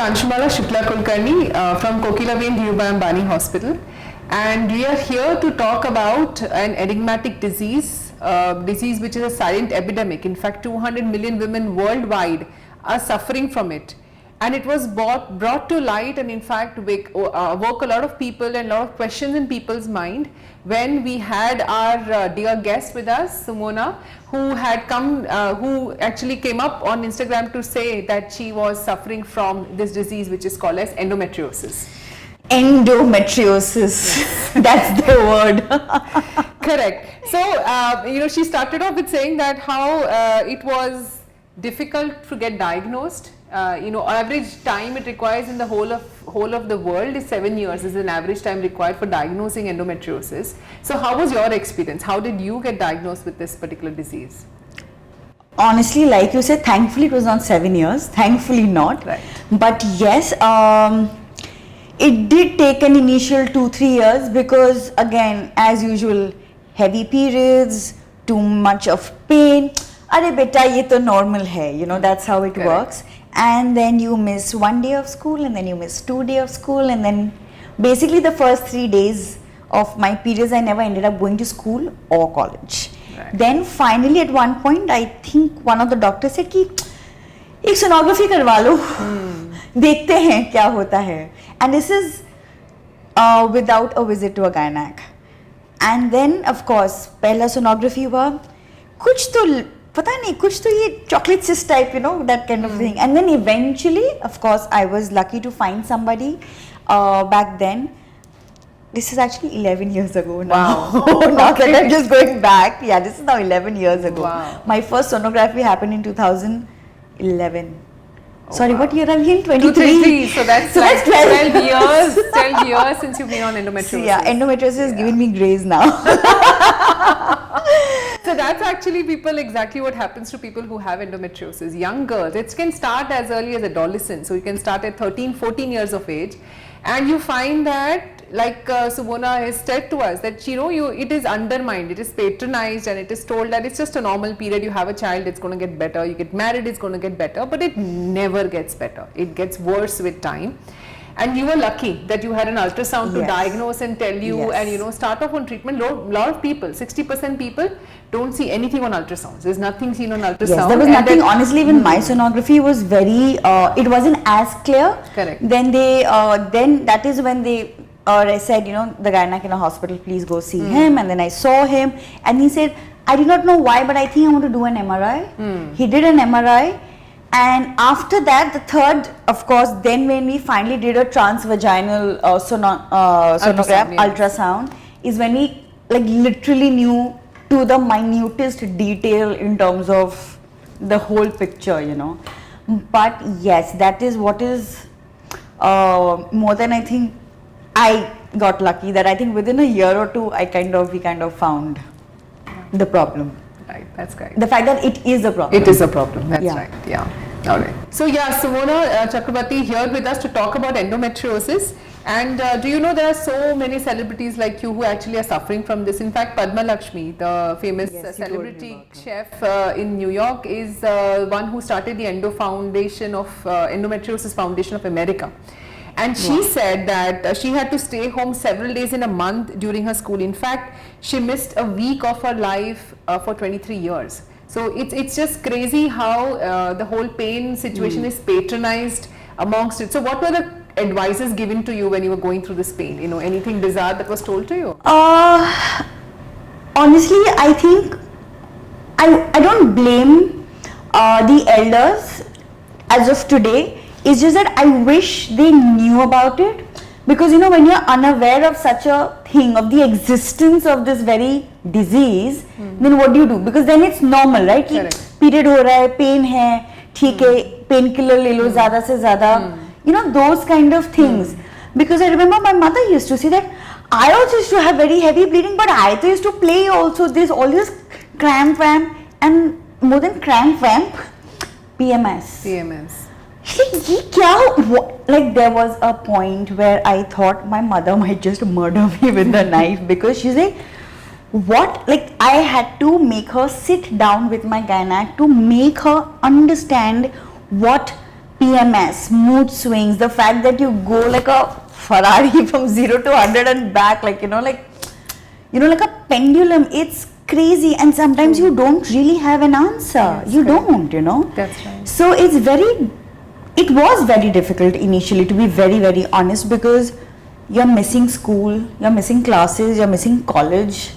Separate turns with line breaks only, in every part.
Anshumala Shukla Kulkarni from Kokilaveen Dhirubhai Ambani Hospital, and we are here to talk about an enigmatic disease, disease which is a silent epidemic. In fact, 200 million women worldwide are suffering from it, and it was brought to light, and in fact woke a lot of people and a lot of questions in people's mind when we had our dear guest with us, Sumona, who had come, who actually came up on Instagram to say that she was suffering from this disease which is called as endometriosis.
Endometriosis, that's the word.
Correct. So, she started off with saying that how it was difficult to get diagnosed. Average time it requires in the whole of the world is 7 years is an average time required for diagnosing endometriosis. So how was your experience? How did you get diagnosed with this particular disease?
Honestly, like you said, thankfully it was not 7 years, thankfully not.
Right.
But yes, it did take an initial 2-3 years because again, as usual, heavy periods, too much of pain. Arey beta, ye to normal hai, that's how it works. And then you miss 1 day of school, and then you miss 2 days of school, and then basically the first 3 days of my periods I never ended up going to school or college.
Right.
Then finally at one point I think one of the doctors said कि एक sonography करवा लो, देखते हैं क्या होता है. And this is without a visit to a gynec. And then of course पहला sonography हुआ, कुछ तो पता नहीं, कुछ तो ये chocolate cyst type, that kind of thing. And then eventually, of course, I was lucky to find somebody back then. This is actually 11 years ago now.
Wow.
Not that I'm just going back. Yeah, this is now 11 years ago.
Wow.
My first sonography happened in 2011.
Oh,
Sorry,
wow.
what year are we in? 23.
23. So that's like
12
years. 12 years since you've been on endometriosis.
So yeah, endometriosis is giving me grace now.
So that's actually exactly what happens to people who have endometriosis. Young girls, it can start as early as adolescence. So you can start at 13, 14 years of age. And you find that, like Sumona has said to us, that it is undermined, it is patronized, and it is told that it's just a normal period. You have a child, it's going to get better. You get married, it's going to get better. But it never gets better. It gets worse with time. And you were lucky that you had an ultrasound to diagnose and tell you and start off on treatment. Lot of people, 60% people don't see anything on ultrasounds. There's nothing seen on ultrasound.
Yes, there was nothing. Honestly, even my sonography was very, it wasn't as clear.
Correct.
Then then that is when they said, the gynec in a hospital, please go see him. And then I saw him and he said, I did not know why, but I think I want to do an MRI. He did an MRI. And after that, the third, of course, then when we finally did a transvaginal sonogram, ultrasound, is when we literally knew to the minutest detail in terms of the whole picture, But yes, that is what is more than I think I got lucky that I think within a year or two, we kind of found the problem.
Right, that's correct.
The fact that it is a problem.
It is a problem, that's right, yeah. All right. So Sumona Chakrabarti here with us to talk about endometriosis. And do you know there are so many celebrities like you who actually are suffering from this? In fact, Padma Lakshmi, the famous celebrity chef in New York, is one who started the Endometriosis Foundation of America. And she said that she had to stay home several days in a month during her school. In fact, she missed a week of her life for 23 years. So it's just crazy how the whole pain situation is patronized amongst it. So what were the advices given to you when you were going through this pain? Anything bizarre that was told to you?
Honestly, I think I don't blame the elders as of today. It's just that I wish they knew about it, because when you're unaware of such a thing, of the existence of this very disease, then what do? Because then it's normal, right? Period ho raha hai, pain hai, theek hai, painkiller le lo zyada se zyada, those kind of things. Because I remember my mother used to say that I also used to have very heavy bleeding, but I also used to play also all this cramp vamp, and more than cramp vamp, PMS. Like there was a point where I thought my mother might just murder me with the knife, because she's like, what? Like I had to make her sit down with my gynec to make her understand what PMS, mood swings, the fact that you go like a Ferrari from 0 to 100 and back, like, like a pendulum. It's crazy, and sometimes you don't really have an answer.
Yes,
you
correct.
don't,
That's right.
So it was very difficult initially, to be very, very honest, because you're missing school, you're missing classes, you're missing college,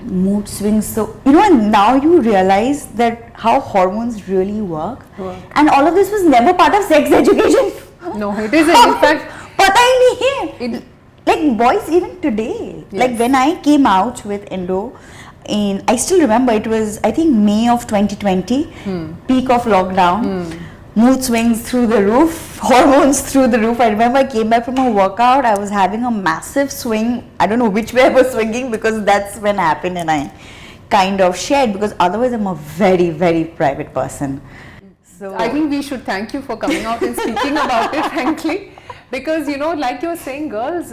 mood swings. So, and now you realize that how hormones really work. And all of this was never part of sex education.
No, it isn't. In fact,
पता ही नहीं है.
it,
Like boys even today, like
Yes.
when I came out with Endo, I still remember it was, I think, May of 2020, peak of lockdown, mood swings through the roof, hormones through the roof. I remember I came back from a workout, I was having a massive swing. I don't know which way I was swinging, because that's when it happened, and I kind of shared, because otherwise I'm a very, very private person. So
I think we should thank you for coming out and speaking about it, frankly. Because, like you were saying, girls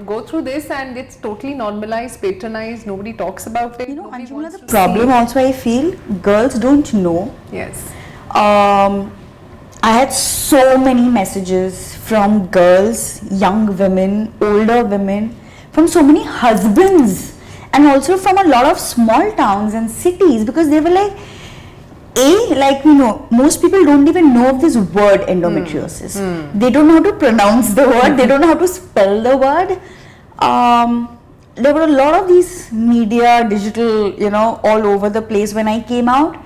go through this and it's totally normalized, patronized, nobody talks about it. Nobody
Anjumla,
wants
the
to
problem
see.
also I feel, girls don't know.
Yes.
I had so many messages from girls, young women, older women, from so many husbands, and also from a lot of small towns and cities, because they were like, most people don't even know of this word endometriosis. They don't know how to pronounce the word, they don't know how to spell the word. There were a lot of these media, digital, all over the place when I came out.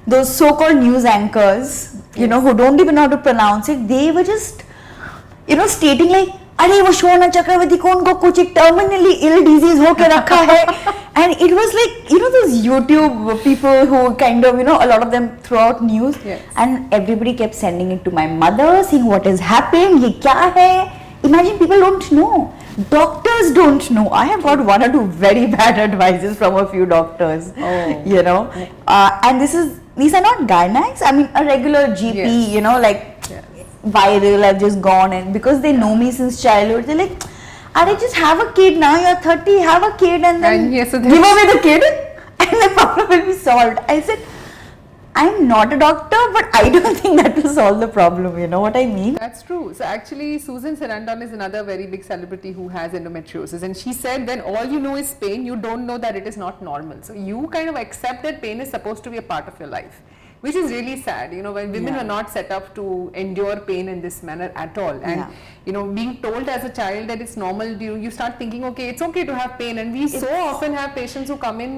Those so-called news anchors, who don't even know how to pronounce it, they were just, stating like, अरे वो शोना चक्रवर्ती को उनको कुछ एक terminally ill disease होके रखा है. And it was like, those YouTube people who kind of, a lot of them throw out news.
Yes.
And everybody kept sending it to my mother, saying what has happened, ye kya hai. Imagine, people don't know. Doctors don't know. I have got one or two very bad advices from a few doctors.
Oh.
And these are not gynecs. I mean, a regular GP,
Yes.
viral, I've just gone, and because they know me since childhood, they're like, "Are just have a kid now? You're 30, have a kid, and then
And yes, so
give away the kid, and the problem will be solved." I said, "I'm not a doctor, but I don't think that will solve the problem." You know what I mean?
That's true. So actually, Susan Sarandon is another very big celebrity who has endometriosis, and she said when all you know is pain, you don't know that it is not normal. So you kind of accept that pain is supposed to be a part of your life, which is really sad. When women are not set up to endure pain in this manner at all, and being told as a child that it's normal, you start thinking, okay, it's okay to have pain. And we so often have patients who come in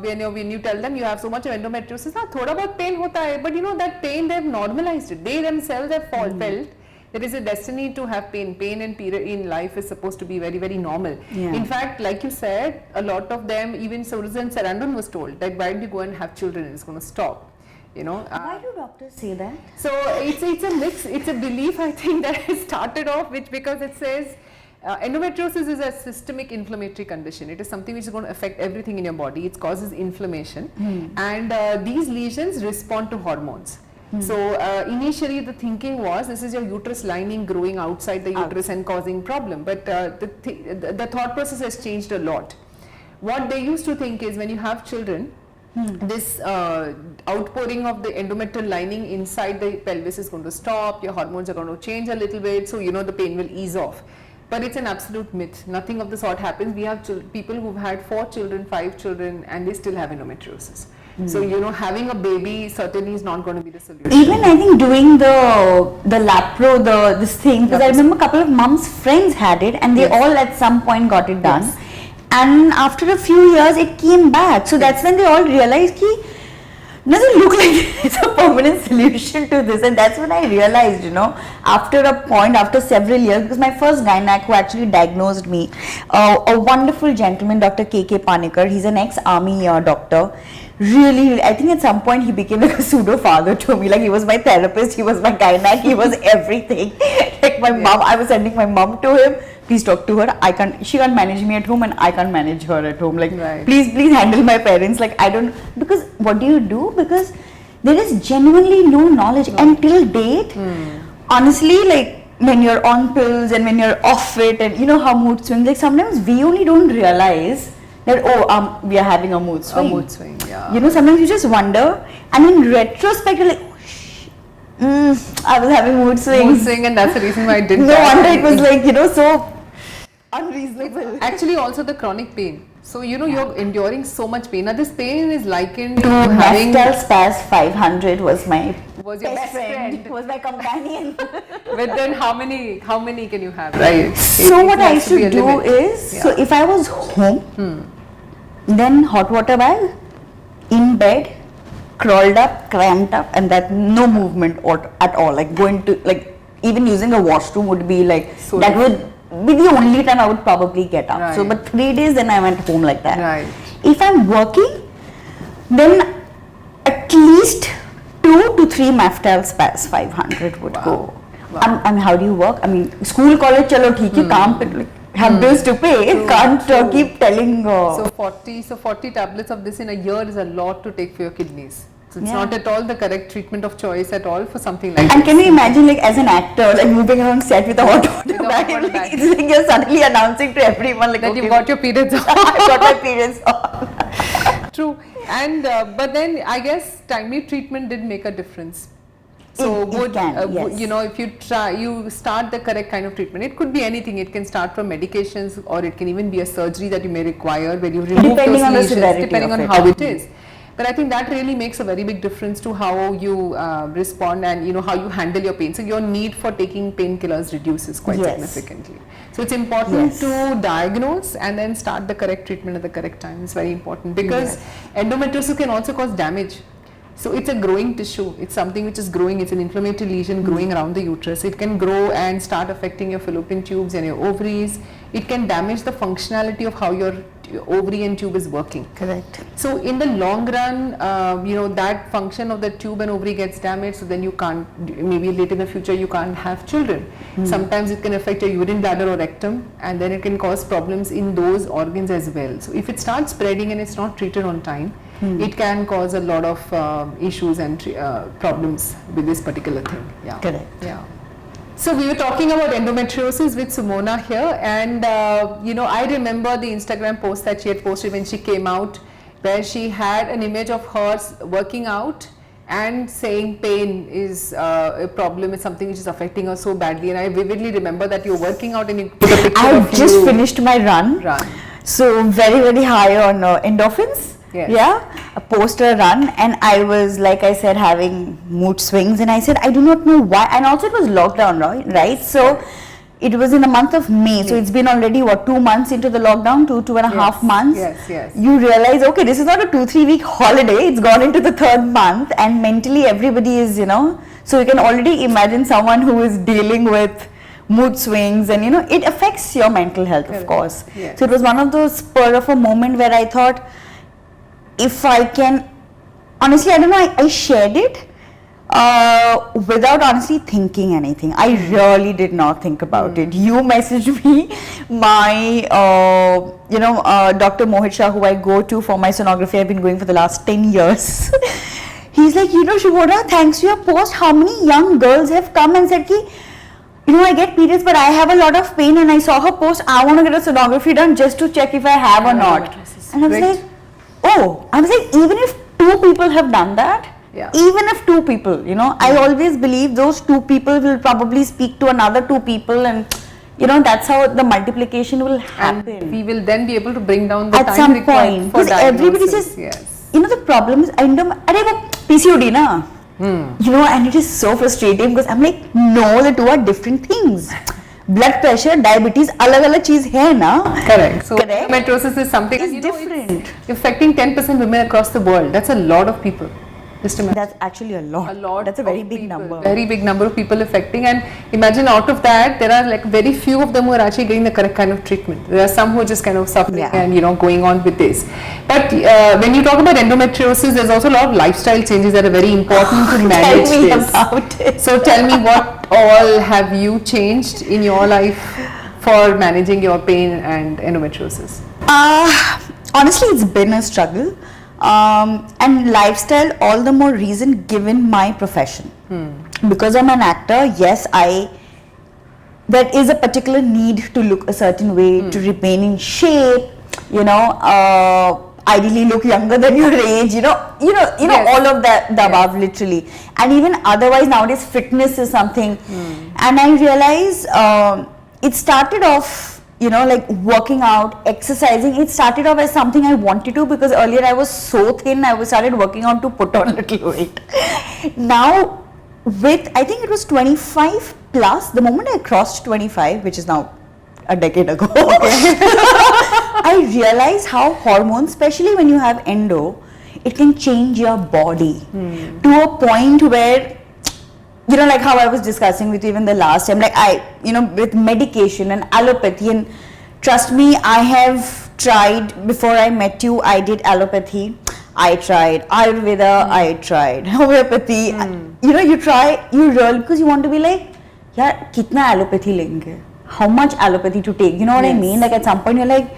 when you tell them you have so much of endometriosis, thoda bahut pain hota hai, but that pain, they've normalized it. They themselves have felt there is a destiny to have pain. Pain and period in life is supposed to be very, very normal.
Yeah.
In fact, like you said, a lot of them, even Susan Sarandon was told that why do you go and have children, it's going to stop.
Why do doctors say that?
So it's a mix. It's a belief, I think, that has started off because it says endometriosis is a systemic inflammatory condition. It is something which is going to affect everything in your body. It causes inflammation, and these lesions respond to hormones. So initially the thinking was this is your uterus lining growing outside the uterus and causing problem, but the thought process has changed a lot. What they used to think is when you have children, this outpouring of the endometrial lining inside the pelvis is going to stop, your hormones are going to change a little bit, so the pain will ease off. But it's an absolute myth. Nothing of the sort happens. We have people who've had 4 children, 5 children, and they still have endometriosis. So having a baby certainly is not going to be the solution.
Even I think doing the lapro, this thing, because I remember a couple of mums' friends had it, and they all at some point got it done.
Yes.
And after a few years, it came back. So that's when they all realized ki doesn't look like it's a permanent solution to this. And that's when I realized, after a point, after several years, because my first gynac who actually diagnosed me, a wonderful gentleman, Dr. K.K. Panikar, he's an ex-army doctor. Really, I think at some point he became like a pseudo father to me. Like, he was my therapist, he was my gynac, he was everything. Like my mom, I was sending my mom to him. Please talk to her. She can't manage me at home, and I can't manage her at home. Like, please handle my parents. Like, I don't, because what do you do? Because there is genuinely no knowledge until date. Honestly, like when you're on pills and when you're off it, and how mood swings, like sometimes we only don't realize that, we are having a mood swing.
A mood swing, yeah.
Sometimes you just wonder, and in retrospect, you're like, I was having mood swings.
Mood swing, and that's the reason why I didn't.
No wonder it was like, so unreasonable.
Actually, also the chronic pain. So, you're enduring so much pain. Now, this pain is likened to having...
Meftal Spaz 500 was my
Was your best friend.
was my companion.
But then how many can you have, right?
So what I used to do
limit.
is, so if I was home, then hot water bag, in bed, crawled up, cramped up, and that no movement at all. Like going to, like even using a washroom would be like,
So
that would be the only time I would probably get up.
Right.
So but 3 days then I went home like that.
Right.
If I'm working, then at least 2 to 3 Meftal Spaz 500 would go.
Wow.
I mean, how do you work? I mean, school, college, chalo, theek hai, kaam pe, like, have bills to pay.
True,
Can't
true.
keep telling.
So 40 tablets of this in a year is a lot to take for your kidneys. So it's not at all the correct treatment of choice at all for something like
And
this.
can you imagine, like, as an actor, like moving around set with a hot water
With a hot
bag?
water
Like,
bag.
it's like you're suddenly announcing to everyone, like,
that
okay,
you've got your periods on.
I got my periods on.
True. And but then I guess timely treatment did make a difference. So
It can, yes.
if you start the correct kind of treatment, it could be anything. It can start from medications, or it can even be a surgery that you may require where you remove
Depending
those
on the
lesions,
severity
depending
of
on
it.
how it is. But I think that really makes a very big difference to how you respond and how you handle your pain. So your need for taking painkillers reduces quite
Yes.
significantly. So it's important
Yes.
to diagnose and then start the correct treatment at the correct time. It's very important because endometriosis can also cause damage. So it's a growing tissue. It's something which is growing. It's an inflammatory lesion growing around the uterus. It can grow and start affecting your fallopian tubes and your ovaries. It can damage the functionality of how your ovary and tube is working.
Correct.
So in the long run, that function of the tube and ovary gets damaged. So then you can't, maybe later in the future, you can't have children. Sometimes it can affect your urine bladder or rectum, and then it can cause problems in those organs as well. So if it starts spreading and it's not treated on time, it can cause a lot of issues and problems with this particular thing. Yeah.
Correct.
Yeah. So we were talking about endometriosis with Sumona here, and I remember the Instagram post that she had posted when she came out, where she had an image of her working out and saying pain is a problem, it's something which is affecting her so badly. And I vividly remember that you're working out and you put a picture
I've
of
just
you.
finished my run. So very, very high on endorphins.
Yes.
Yeah, a poster run, and I was, like I said, having mood swings, and I said, I do not know why. And also it was lockdown, right? So it was in the month of May. So it's been already 2 months into the lockdown, two and a half months.
Yes.
You realize, okay, this is not a 2-3 week holiday. It's gone into the 3rd month, and mentally everybody is, so you can already imagine someone who is dealing with mood swings, and it affects your mental health, of course.
Yes.
So it was one of those spur of a moment where I thought, if I can, honestly, I don't know, I shared it without honestly thinking anything. I really did not think about it. You messaged me, my Dr. Mohit Shah, who I go to for my sonography. I've been going for the last 10 years. He's like, Shubhona, thanks to your post, how many young girls have come and said ki, I get periods, but I have a lot of pain, and I saw her post, I want to get a sonography done just to check if I have or not. And I was like, even if 2 people have done that, even if 2 people, I always believe those 2 people will probably speak to another 2 people, and that's how the multiplication will happen.
And we will then be able to bring down the
at
time
some
required
point,
for
because everybody says, the problem is PCOD, na? And it is so frustrating because I'm like, no, the 2 are different things. Blood pressure, diabetes, alag cheez hai na?
Correct. So endometriosis is something
it's different.
It's affecting 10% women across the world. That's a lot of people. Just imagine.
That's actually a lot. That's a very big number.
Very big number of people affecting, and imagine out of that, there are like very few of them who are actually getting the correct kind of treatment. There are some who are just kind of suffering and going on with this. But when you talk about endometriosis, there's also a lot of lifestyle changes that are very important to manage
Tell me
this.
about it.
So tell me, what all have you changed in your life for managing your pain and endometriosis?
Honestly, it's been a struggle. And lifestyle, all the more reason given my profession. Because I'm an actor, yes, there is a particular need to look a certain way, to remain in shape. I ideally look younger than your age,
Yes.
all of that, the above, literally. And even otherwise, nowadays, fitness is something. And I realize it started off, like working out, exercising. It started off as something I wanted to, because earlier I was so thin, I started working out to put on a little weight. Now, I think it was 25 plus, the moment I crossed 25, which is now a decade ago, I realized how hormones, especially when you have endo, it can change your body to a point where, like how I was discussing with you even the last time, like with medication and allopathy, and trust me, I have tried, before I met you, I did allopathy, I tried Ayurveda, I tried homeopathy, you try, you roll, because you want to be like, yaar, kitna allopathy lenge? How much allopathy to take? You know what I mean? Like at some point you're like,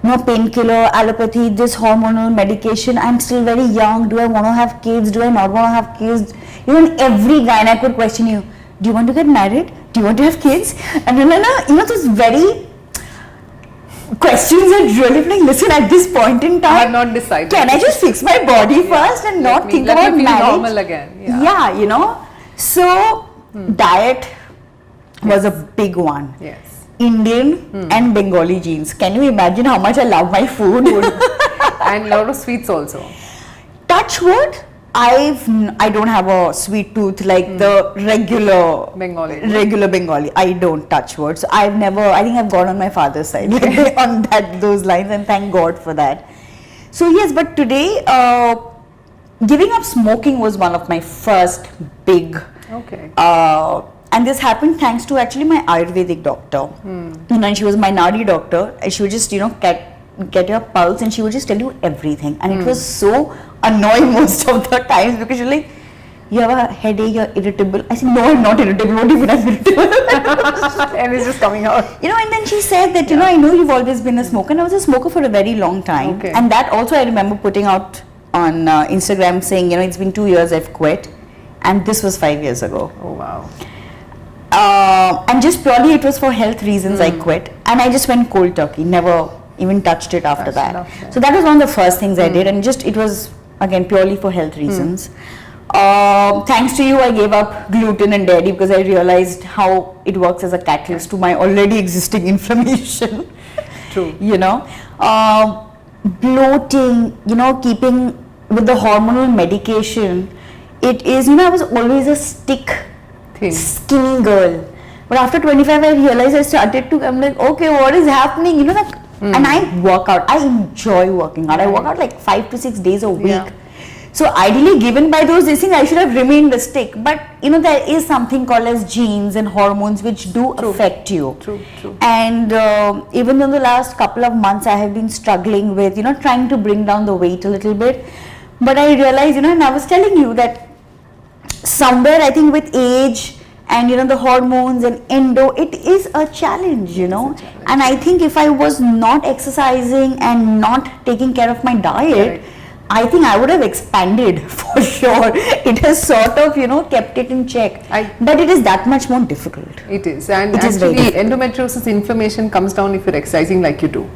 no, painkiller, allopathy, this hormonal medication, I'm still very young, do I want to have kids, do I not want to have kids? Even every guy could question you, do you want to get married? Do you want to have kids? And those very questions that really like, listen, at this point in time,
I have not decided.
Can I just fix my body first and not think about
feel
marriage?
Normal again. Yeah.
So diet was a big one.
Yes.
Indian and Bengali genes. Can you imagine how much I love my food?
And a lot of sweets also.
Touch wood, I don't have a sweet tooth like the regular Bengali. I don't, touch wood. So I think I've gone on my father's side on those lines, and thank God for that. So yes, but today giving up smoking was one of my first big and this happened thanks to actually my Ayurvedic doctor. And she was my Nadi doctor. She would just, get your pulse, and she would just tell you everything. And it was so annoying most of the times, because you're like, you have a headache, you're irritable. I said, no, I'm not irritable. What do you mean I'm irritable?
And it's just coming out.
And then she said that, I know you've always been a smoker. And I was a smoker for a very long time.
Okay.
And that also I remember putting out on Instagram saying, it's been 2 years I've quit. And this was 5 years ago.
Oh, wow.
And just purely it was for health reasons I quit, and I just went cold turkey, never even touched it after that. So that was one of the first things I did, and just it was again purely for health reasons. Thanks to you, I gave up gluten and dairy, because I realized how it works as a catalyst to my already existing inflammation.
True.
Bloating, keeping with the hormonal medication, it is, I was always a skinny girl, but after 25 I realized I'm like, okay, what is happening, and I work out, I enjoy working out, I work out like 5 to 6 days a week. So ideally, given by those things, I should have remained a stick, but there is something called as genes and hormones which do affect you.
True.
And even in the last couple of months I have been struggling with trying to bring down the weight a little bit, but I realized and I was telling you that somewhere I think with age and the hormones and endo, it is a challenge, and I think if I was not exercising and not taking care of my diet, I think I would have expanded for sure. It has sort of kept it in check, but it is that much more difficult.
It is, and actually endometriosis inflammation comes down if you're exercising like you do.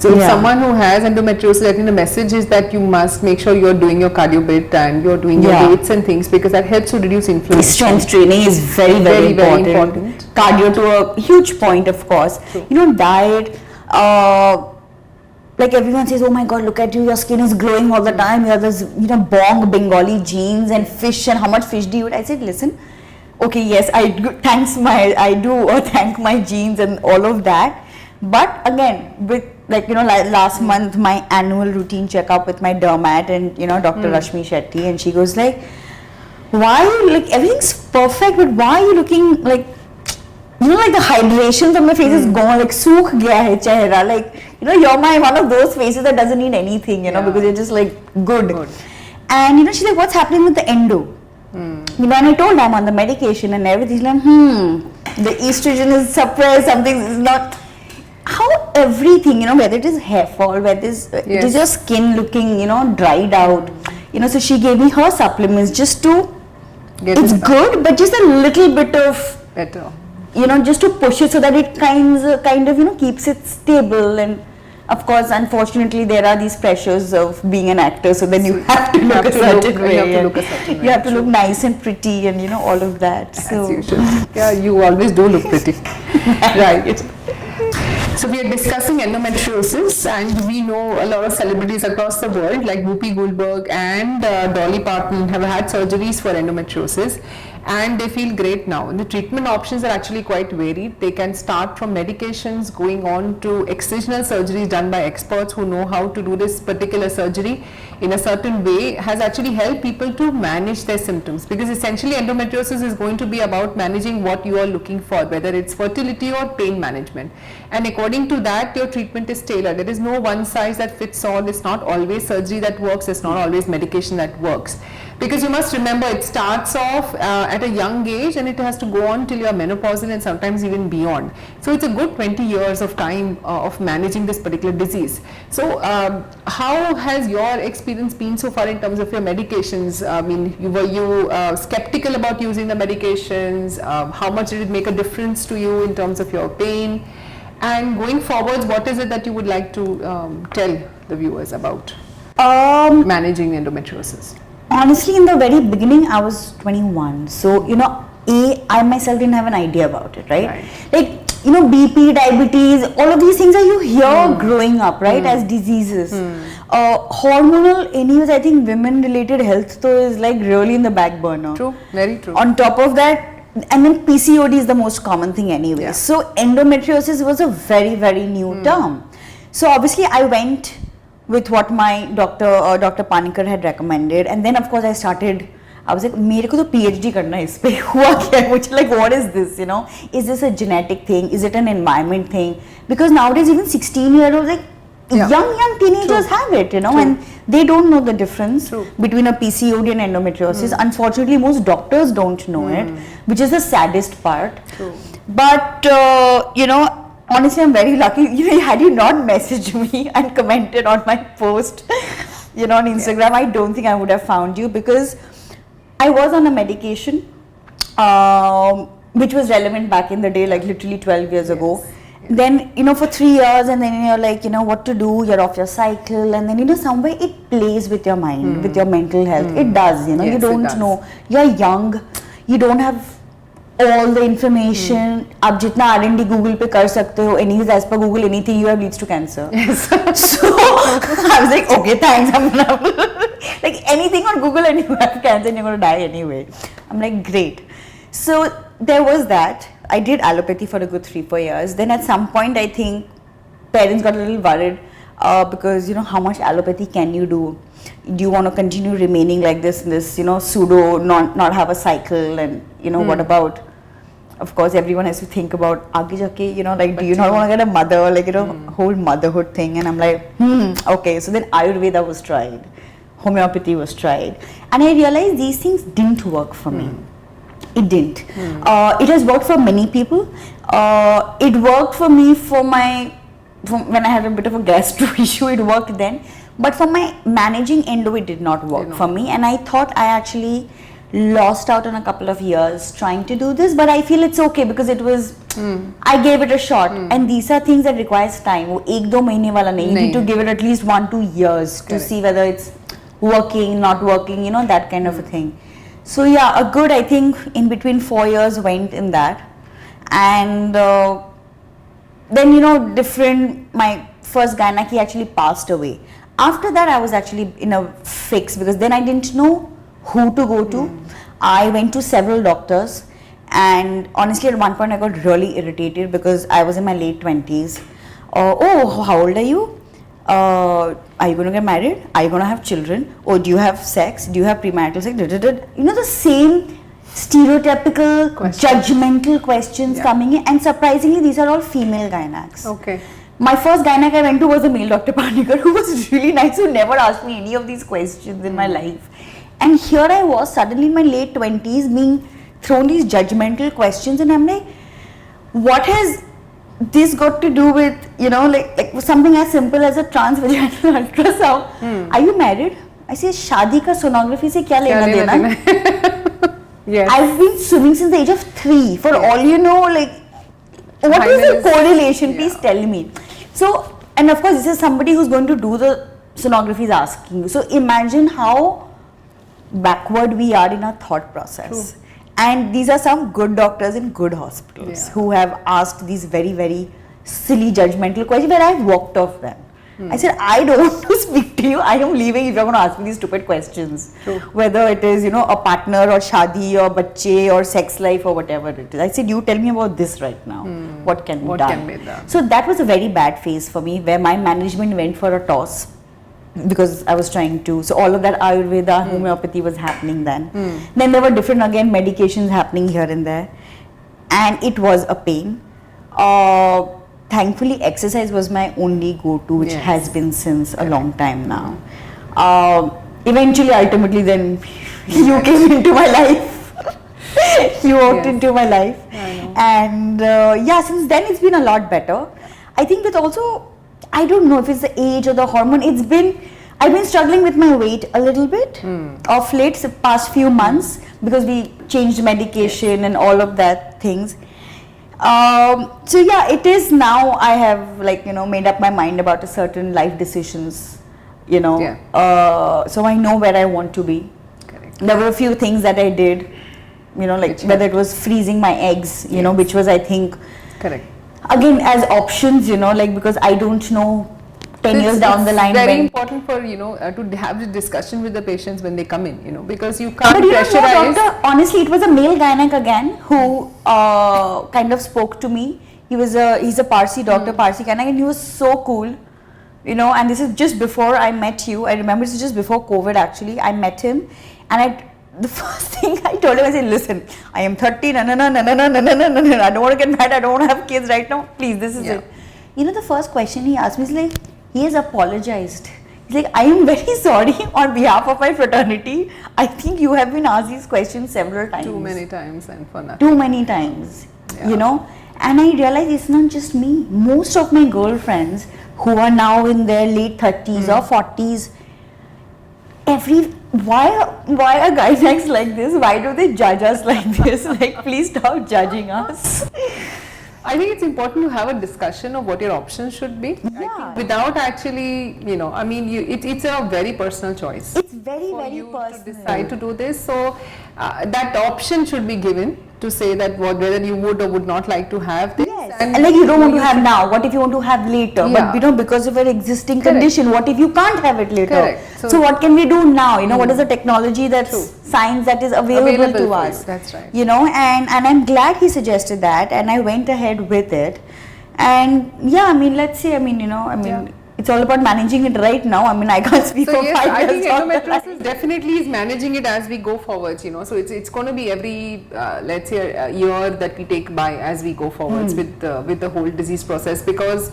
So if someone who has endometriosis, I think the message is that you must make sure you're doing your cardio bit and you're doing your weights and things, because that helps to reduce inflammation.
Strength training is very, very important. Cardio to a huge point, of course. True. Diet, like everyone says, oh my God, look at you, your skin is glowing all the time. You have this, bong Bengali genes and fish, and how much fish do you eat? I said, listen, okay, yes, I do thank my genes and all of that. But again, with last month, my annual routine checkup with my dermat and Dr. Rashmi Shetty, and she goes like, why everything's perfect, but why are you looking like the hydration from my face is gone, like sookh gaya hai chehra, you're one of those faces that doesn't need anything, because you're just like good. And she's like, what's happening with the endo? And I told her I'm on the medication and everything. She's like, the estrogen is suppressed, something is not. How everything, whether it is hair fall, whether it is your skin looking, dried out, so she gave me her supplements just to, it's good, but just a little bit of
better,
just to push it so that it kind of, keeps it stable. And of course, unfortunately, there are these pressures of being an actor, so then you have to look a certain way. You have to look nice and pretty, and you know, all of that. So
As you should. Yeah, you always do look pretty. Right. So we are discussing endometriosis, and we know a lot of celebrities across the world like Whoopi Goldberg and Dolly Parton have had surgeries for endometriosis, and they feel great now. And the treatment options are actually quite varied. They can start from medications going on to excisional surgeries done by experts who know how to do this particular surgery in a certain way, has actually helped people to manage their symptoms, because essentially endometriosis is going to be about managing what you are looking for, whether it's fertility or pain management, and according to that your treatment is tailored. There is no one size that fits all. It's not always surgery that works, it's not always medication that works, because you must remember it starts off at a young age and it has to go on till you are menopausal and sometimes even beyond. So it's a good 20 years of time of managing this particular disease. So how has your experience been so far in terms of your medications? I mean, were you skeptical about using the medications? How much did it make a difference to you in terms of your pain? And going forwards, what is it that you would like to tell the viewers about managing endometriosis?
honestly, in the very beginning, I was 21. So, you know, I myself didn't have an idea about it, right? Like, you know, BP, diabetes, all of these things are you hear growing up, right, as diseases. Hormonal, anyways, I think women-related health though is like really in the back burner.
True, very true.
On top of that, and then PCOD is the most common thing anyway.
Yeah.
So endometriosis was a very, very new term. So obviously I went with what my doctor, Dr. Panikkar had recommended, and then of course I was like, मेरे को तो PhD करना है इस पे, हुआ क्या है मुझे, like what is this, you know, is this a genetic thing, is it an environment thing, because nowadays even 16-year-olds, like young teenagers have it, you know, and they don't know the difference between a PCOD and endometriosis. Unfortunately, most doctors don't know it, which is the saddest part. But you know, honestly, I'm very lucky. You know, had you not messaged me and commented on my post, you know, on Instagram, I don't think I would have found you, because I was on a medication which was relevant back in the day, like literally 12 years ago. Then, you know, for 3 years, and then you're like, you know, what to do, you're off your cycle, and then, you know, somewhere it plays with your mind, with your mental health. It does, you know, you don't know, you're young, you don't have all the information. आप जितना R&D Google पे कर सकते हो, anyways, as per Google, anything you have leads to cancer. So I was like, okay, thanks, I'm gonna like anything on Google and you have cancer and you're gonna die anyway. I'm like, great. So there was that. I did allopathy for a good 3-4 years. Then at some point, I think parents got a little worried because, you know, how much allopathy can you do? Do you want to continue remaining like this, you know, pseudo, not have a cycle, and, you know, what about, of course, everyone has to think about, aage jaake, you know, like, do you not want to get a mother, like, you know, whole motherhood thing. And I'm like, okay. So then Ayurveda was tried, homeopathy was tried, and I realized these things didn't work for me. It didn't. It has worked for many people. It worked for me when I had a bit of a gastro issue, it worked then. But for my managing endo, it did not work for me. And I thought I actually lost out on a couple of years trying to do this. But I feel it's okay, because it was, I gave it a shot. And these are things that requires time. वो 1-2 महीने वाला नहीं. You need to give it at least 1-2 years to see whether it's working, not working, you know, that kind of a thing. So yeah, a good, I think, in between 4 years went in that. And then, you know, my first gynae actually passed away. After that, I was actually in a fix, because then I didn't know who to go to. I went to several doctors, and honestly, at one point I got really irritated because I was in my late 20s. Oh, how old are you? Are you going to get married? Are you going to have children? Or do you have sex? Do you have premarital sex? You know, the same stereotypical, judgmental questions coming in, and surprisingly, these are all female gynacs. Okay. My first gynac I went to was a male, Dr. Panikkar, who was really nice, who never asked me any of these questions in my life. And here I was, suddenly in my late 20s, being thrown these judgmental questions, and I'm like, what has this got to do with, you know, like something as simple as a transvaginal ultrasound? Are you married? I say, शादी का sonography से क्या लेना देना? Yes. I've been swimming since the age of 3. For all you know, like, what is the correlation? Please tell me. So And of course, this is somebody who's going to do the sonography is asking you. So imagine how backward we are in our thought process.
True.
And these are some good doctors in good hospitals
Yeah.
who have asked these very, very silly judgmental questions where I've walked off them. I said, I don't want to speak to you. I am leaving if you're going to ask me these stupid questions.
True.
Whether it is, you know, a partner or shadi or bacche or sex life or whatever it is. I said, you tell me about this right now. What can be
What
done?
can be done?
So that was a very bad phase for me where my management went for a toss because I was trying to. So all of that Ayurveda, homeopathy was happening then. Then there were different again medications happening here and there. And it was a pain. Thankfully, exercise was my only go-to, which
Yes.
has been since a long time now. Eventually, ultimately, then you came into my life. You walked
Yes.
into my life.
I know.
And yeah, since then it's been a lot better. I think with also, I don't know if it's the age or the hormone, I've been struggling with my weight a little bit of late, the past few months, because we changed medication and all of that things. So yeah, it is now I have like, you know, made up my mind about a certain life decisions, you know.
Yeah.
So I know where I want to be.
Correct.
There were a few things that I did, you know, like
Which
whether it was freezing my eggs, you know, which was I think
Correct.
again as options, you know, like because I don't know 10 years down the line
It's very
when.
important for, you know, to have the discussion with the patients when they come in, you know, because you can't
But you know what,
pressurize.
doctor, honestly, it was a male gynec again who kind of spoke to me. He's a Parsi doctor, Parsi gynec, and he was so cool, you know. And this is just before I met you. I remember this is just before COVID. Actually, I met him, and the first thing I told him, I said, "Listen, I am 30. No. I don't want to get married. I don't want to have kids right now. Please, this is
Yeah.
it." You know, the first question he asked me is like, he has apologized. He's like, I am very sorry on behalf of my fraternity. I think you have been asked these questions several times.
Too many times and for nothing.
Too many times.
Yeah.
You know? And I realized it's not just me. Most of my girlfriends who are now in their late 30s or 40s, why are guys like this? Why do they judge us like this? Like, please stop judging us.
I think it's important to have a discussion of what your options should be. I
Yeah.
think without actually, you know, I mean, it's a very personal choice.
It's very,
For
very
you
personal.
to decide to do this. So that option should be given to say that whether you would or would not like to have this.
Yes. And like you don't want to have now, what if you want to have later?
Yeah.
But you know, because of your existing
Correct.
condition, what if you can't have it later?
Correct.
So what can we do now? You know, what is the technology that's
True.
science that is available
Available
to
for
us?
you, that's right.
You know, and I'm glad he suggested that, and I went ahead with it. And yeah, I mean, let's see. I mean, you know, I mean,
Yeah.
it's all about managing it right now. I mean, I can't speak
So
for
yes,
5
I
years.
think
down the line.
endometriosis definitely is managing it as we go forwards, you know. So it's going to be every let's say a year that we take by as we go forwards with the whole disease process, because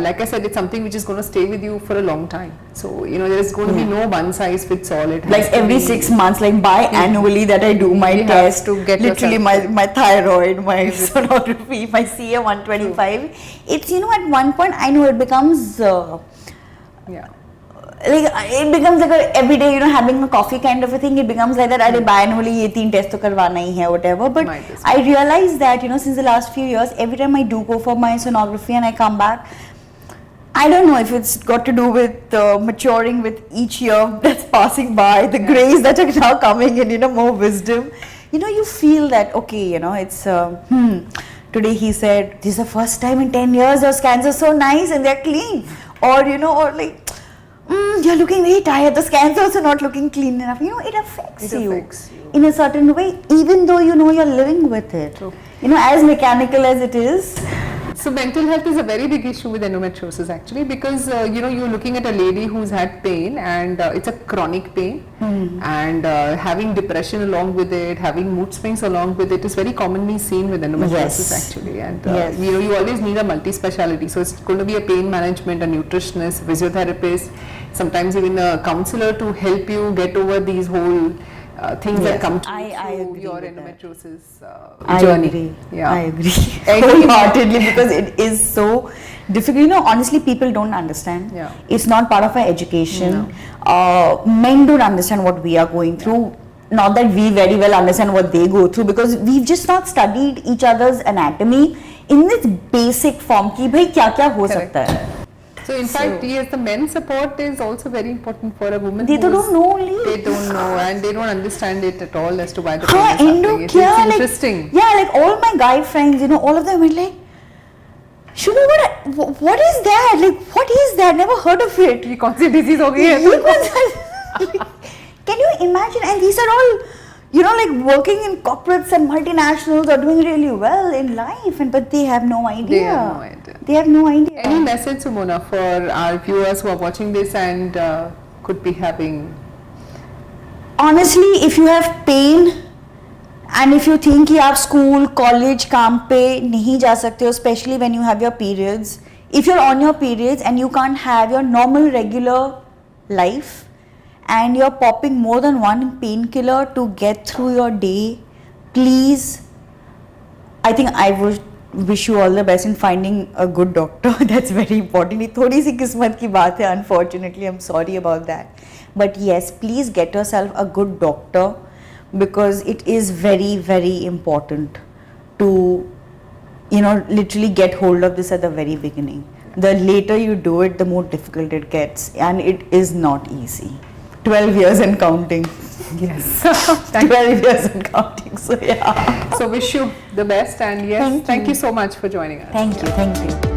like I said, it's something which is going to stay with you for a long time. So you know, there is going to be no one size fits all. It has
Like
to
every
be-
6 months, like biannually that I do my
You have
test,
to get
literally
yourself-
my thyroid, my sonography, my CA 125. It's, you know, at one point I know it becomes
yeah.
like it becomes like a everyday, you know, having a coffee kind of a thing. It becomes like that. अरे biannually ये 3 tests तो करवाना ही है, whatever. But
Might as well.
I realized that, you know, since the last few years, every time I do go for my sonography and I come back, I don't know if it's got to do with maturing with each year that's passing by, the grays that are now coming in, you know, more wisdom. You know, you feel that, okay, you know, it's, today he said, this is the first time in 10 years your scans are so nice and they're clean. Or, you know, or like, you're looking very tired, the scans are also not looking clean enough. You know, it affects
It
you
affects you.
in a certain way, even though you know you're living with it.
True.
You know, as mechanical as it is.
So mental health is a very big issue with endometriosis actually, because you know, you're looking at a lady who's had pain, and it's a chronic pain, and having depression along with it, having mood swings along with it is very commonly seen with endometriosis
Yes.
actually. And
Yes.
you know, you always need a multi-speciality. So it's going to be a pain management, a nutritionist, physiotherapist, sometimes even a counselor to help you get over these whole things that
Yes.
come to
I
through
agree
your
with that.
endometriosis
I
journey.
agree.
Yeah.
I agree.
Agree.
Wholeheartedly, because it is so difficult. You know, honestly, people don't understand.
Yeah.
It's not part of our education. Men don't understand what we are going through. Not that we very well understand what they go through, because we've just not studied each other's anatomy in this basic form. कि भाई क्या क्या हो
Correct.
सकता है.
So in fact, yes, the men's support is also very important for a woman.
They don't know only.
They don't know and they don't understand it at all as to why the
हाँ,
pain is
endo
happening. It's
क्या, like,
interesting.
yeah, like all my guy friends, you know, all of them were like, Shubha, what is that? Like, what is that? Never heard of it.
ये कौन सी disease हो गई है?
ये कौन सा- Can you imagine? And these are all, you know, like working in corporates and multinationals are doing really well in life, but they have no idea.
They have no idea.
They have no idea.
Any message, Sumona, for our viewers who are watching this and could be having?
Honestly, if you have pain and if you think कि आप school, college, काम पे नहीं जा सकते हो, especially when you have your periods, if you're on your periods and you can't have your normal regular life and you're popping more than one painkiller to get through your day, please, I think I would wish you all the best in finding a good doctor. That's very important. ये थोड़ी सी किस्मत की बात है, unfortunately. I'm sorry about that. But yes, please get yourself a good doctor because it is very, very important to, you know, literally get hold of this at the very beginning. The later you do it, the more difficult it gets, and it is not easy. 12 years and counting.
Yes.
12 years and counting. So yeah.
So wish you the best and yes, thank you so much for joining us.
Thank you. Thank you.